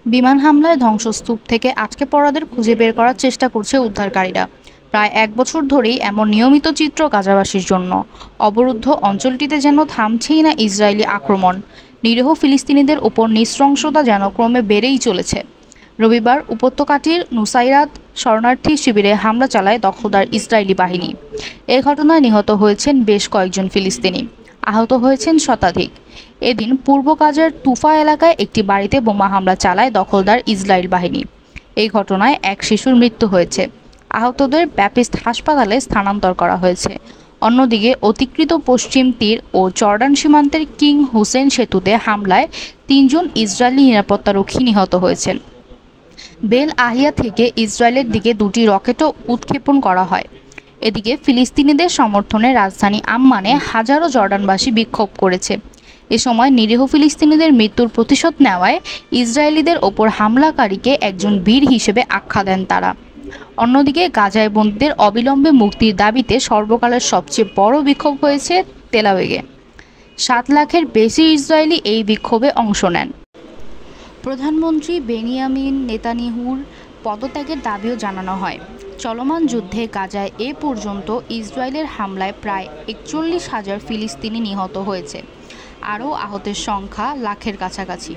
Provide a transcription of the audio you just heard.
বিমান হামলায় ধ্বংসস্তূপ থেকে আটকে পড়াদের খুঁজে বের করার চেষ্টা করছে উদ্ধারকারীরা। প্রায় এক বছর ধরেই এমন নিয়মিত চিত্র গাজাবাসীর জন্য। অবরুদ্ধ অঞ্চলটিতে যেন থামছেই না ইসরায়েলি আক্রমণ। নিরীহ ফিলিস্তিনিদের ওপর নৃশংসতা যেন ক্রমে বেড়েই চলেছে। রবিবার উপত্যকাটির নুসাইরাত শরণার্থী শিবিরে হামলা চালায় দখলদার ইসরায়েলি বাহিনী। এ ঘটনায় নিহত হয়েছেন বেশ কয়েকজন ফিলিস্তিনি, আহত হয়েছেন শতাধিক। এদিন পূর্ব গাজার তুফা এলাকায় একটি বাড়িতে বোমা হামলা চালায় দখলদার ইসরায়েল বাহিনী। এই ঘটনায় এক শিশুর মৃত্যু হয়েছে। আহতদের ব্যাপিস্ট হাসপাতালে স্থানান্তর করা হয়েছে। অন্যদিকে অতিকৃত পশ্চিম তীর ও জর্ডান সীমান্তের কিং হুসেন সেতুতে হামলায় ৩ জন ইসরায়েলি নিরাপত্তারক্ষী নিহত হয়েছেন। বেল আহিয়া থেকে ইসরায়েলের দিকে ২টি রকেটও উৎক্ষেপণ করা হয়। এদিকে ফিলিস্তিনিদের সমর্থনে রাজধানী আম্মানে হাজারো জর্ডানবাসী বিক্ষোভ করেছে। এ সময় নিরীহ ফিলিস্তিনিদের মৃত্যুর প্রতিশোধ নেওয়ায় ইসরায়েলিদের ওপর হামলাকারীকে একজন বীর হিসেবে আখ্যা দেন তারা। অন্যদিকে গাজায় বন্দীদের অবিলম্বে মুক্তির দাবিতে সর্বকালের সবচেয়ে বড় বিক্ষোভ হয়েছে তেল আবিবে। ৭ লাখের বেশি ইসরায়েলি এই বিক্ষোভে অংশ নেন। প্রধানমন্ত্রী বেনিয়ামিন নেতানিয়াহুর পদত্যাগের দাবিও জানানো হয়। চলমান যুদ্ধে গাজায় এ পর্যন্ত ইসরায়েলের হামলায় প্রায় ৪১,০০০ ফিলিস্তিনি নিহত হয়েছে। আরও আহতের সংখ্যা লাখের কাছাকাছি।